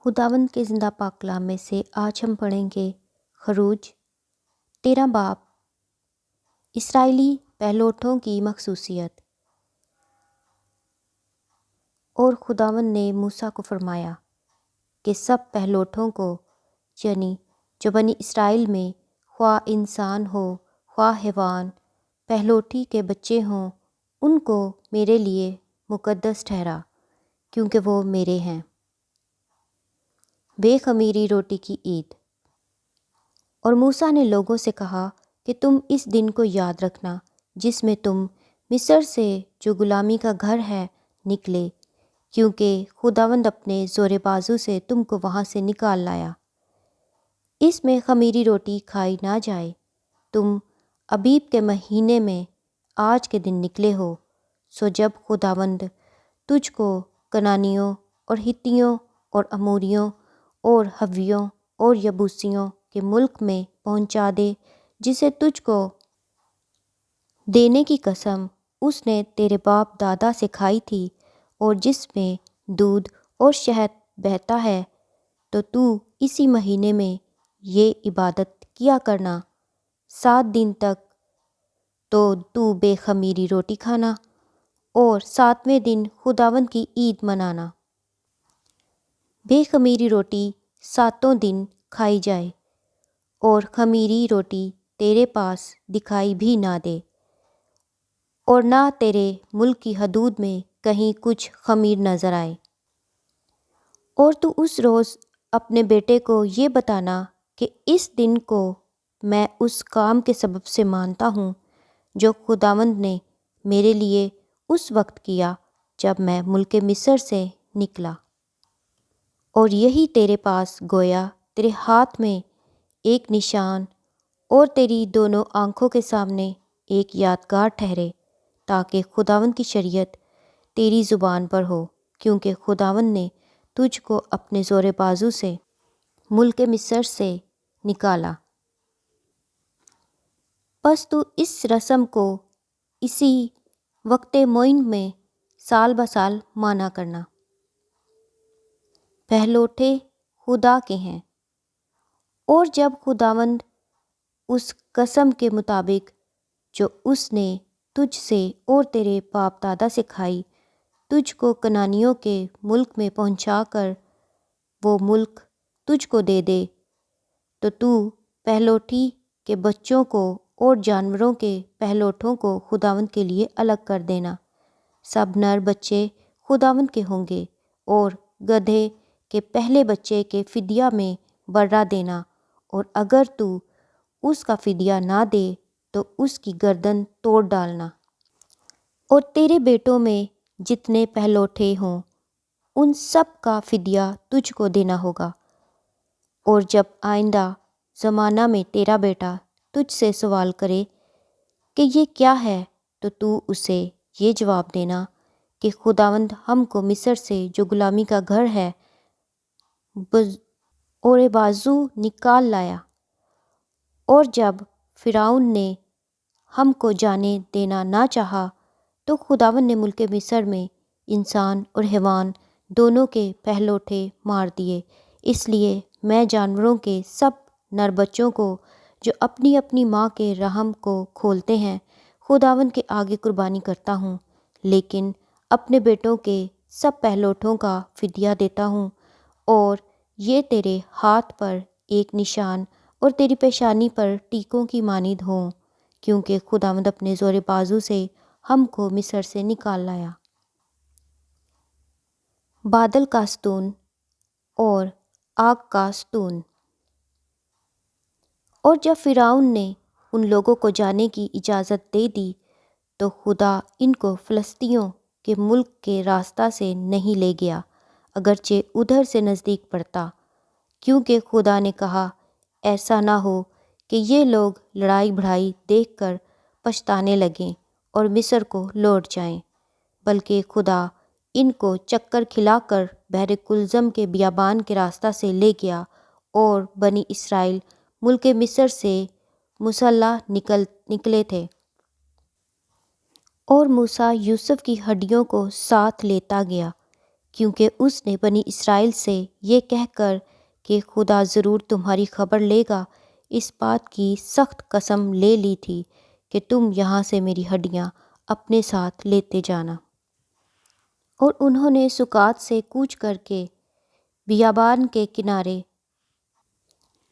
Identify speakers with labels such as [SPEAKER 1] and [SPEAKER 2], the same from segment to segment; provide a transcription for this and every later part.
[SPEAKER 1] خداوند کے زندہ پاک کلام میں سے آج ہم پڑھیں گے خروج 13 باب، اسرائیلی پہلوٹوں کی مخصوصیت۔ اور خداوند نے موسیٰ کو فرمایا کہ سب پہلوٹوں کو، یعنی جو بنی اسرائیل میں خواہ انسان ہو خواہ حیوان، پہلوٹی کے بچے ہوں، ان کو میرے لیے مقدس ٹھہرا، کیونکہ وہ میرے ہیں۔ بے خمیری روٹی کی عید۔ اور موسیٰ نے لوگوں سے کہا کہ تم اس دن کو یاد رکھنا جس میں تم مصر سے جو غلامی کا گھر ہے نکلے، کیونکہ خداوند اپنے زور بازو سے تم کو وہاں سے نکال لایا۔ اس میں خمیری روٹی کھائی نہ جائے۔ تم ابیب کے مہینے میں آج کے دن نکلے ہو، سو جب خداوند تجھ کو کنانیوں اور ہتیوں اور اموریوں اور حویوں اور یبوسیوں کے ملک میں پہنچا دے جسے تجھ کو دینے کی قسم اس نے تیرے باپ دادا سے کھائی تھی، اور جس میں دودھ اور شہد بہتا ہے، تو اسی مہینے میں یہ عبادت کیا کرنا۔ 7 دن تک تو بے خمیری روٹی کھانا، اور 7ویں دن خداوند کی عید منانا۔ بے خمیری روٹی 7 دن کھائی جائے، اور خمیری روٹی تیرے پاس دکھائی بھی نہ دے، اور نہ تیرے ملک کی حدود میں کہیں کچھ خمیر نظر آئے۔ اور تو اس روز اپنے بیٹے کو یہ بتانا کہ اس دن کو میں اس کام کے سبب سے مانتا ہوں جو خداوند نے میرے لیے اس وقت کیا جب میں ملک مصر سے نکلا۔ اور یہی تیرے پاس گویا تیرے ہاتھ میں ایک نشان اور تیری دونوں آنکھوں کے سامنے ایک یادگار ٹھہرے، تاکہ خداوند کی شریعت تیری زبان پر ہو، کیونکہ خداوند نے تجھ کو اپنے زور بازو سے ملک مصر سے نکالا۔ پس تو اس رسم کو اسی وقت معین میں سال بسال مانا کرنا۔ پہلوٹے خدا کے ہیں، اور جب خداوند اس قسم کے مطابق جو اس نے تجھ سے اور تیرے باپ دادا سے کھائی، تجھ کو کنانیوں کے ملک میں پہنچا کر وہ ملک تجھ کو دے دے، تو پہلوٹی کے بچوں کو اور جانوروں کے پہلوٹوں کو خداوند کے لیے الگ کر دینا۔ سب نر بچے خداوند کے ہوں گے، اور گدھے کے پہلے بچے کے فدیہ میں برہ دینا، اور اگر تو اس کا فدیہ نہ دے تو اس کی گردن توڑ ڈالنا۔ اور تیرے بیٹوں میں جتنے پہلوٹے ہوں ان سب کا فدیہ تجھ کو دینا ہوگا۔ اور جب آئندہ زمانہ میں تیرا بیٹا تجھ سے سوال کرے کہ یہ کیا ہے، تو اسے یہ جواب دینا کہ خداوند ہم کو مصر سے جو غلامی کا گھر ہے اور بازو نکال لایا، اور جب فرعون نے ہم کو جانے دینا نہ چاہا تو خداوند نے ملک مصر میں انسان اور حیوان دونوں کے پہلوٹے مار دیے۔ اس لیے میں جانوروں کے سب نر بچوں کو جو اپنی اپنی ماں کے رحم کو کھولتے ہیں خداوند کے آگے قربانی کرتا ہوں، لیکن اپنے بیٹوں کے سب پہلوٹوں کا فدیہ دیتا ہوں، اور یہ تیرے ہاتھ پر ایک نشان اور تیری پیشانی پر ٹیکوں کی مانند ہوں، کیونکہ خداوند اپنے زور بازو سے ہم کو مصر سے نکال لایا۔ بادل کا ستون اور آگ کا ستون۔ اور جب فرعون نے ان لوگوں کو جانے کی اجازت دے دی تو خدا ان کو فلسطینیوں کے ملک کے راستہ سے نہیں لے گیا، اگرچہ ادھر سے نزدیک پڑتا، کیونکہ خدا نے کہا ایسا نہ ہو کہ یہ لوگ لڑائی بھڑائی دیکھ کر پچھتانے لگیں اور مصر کو لوٹ جائیں، بلکہ خدا ان کو چکر کھلا کر بحر کلزم کے بیابان کے راستہ سے لے گیا، اور بنی اسرائیل ملک مصر سے مسلح نکلے تھے۔ اور موسیٰ یوسف کی ہڈیوں کو ساتھ لیتا گیا، کیونکہ اس نے بنی اسرائیل سے یہ کہہ کر کہ خدا ضرور تمہاری خبر لے گا اس بات کی سخت قسم لے لی تھی کہ تم یہاں سے میری ہڈیاں اپنے ساتھ لیتے جانا۔ اور انہوں نے سکات سے کوچ کر کے بیابان کے کنارے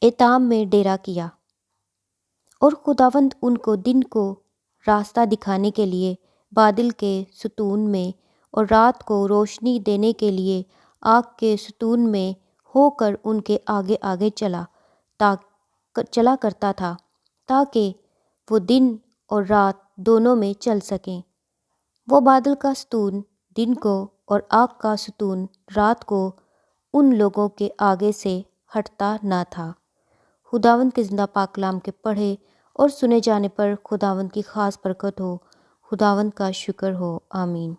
[SPEAKER 1] ایتام میں ڈیرا کیا۔ اور خداوند ان کو دن کو راستہ دکھانے کے لیے بادل کے ستون میں اور رات کو روشنی دینے کے لیے آگ کے ستون میں ہو کر ان کے آگے آگے چلا کرتا تھا، تاکہ وہ دن اور رات دونوں میں چل سکیں۔ وہ بادل کا ستون دن کو اور آگ کا ستون رات کو ان لوگوں کے آگے سے ہٹتا نہ تھا۔ خداوند کے زندہ پاک کلام کے پڑھے اور سنے جانے پر خداوند کی خاص برکت ہو۔ خداوند کا شکر ہو، آمین۔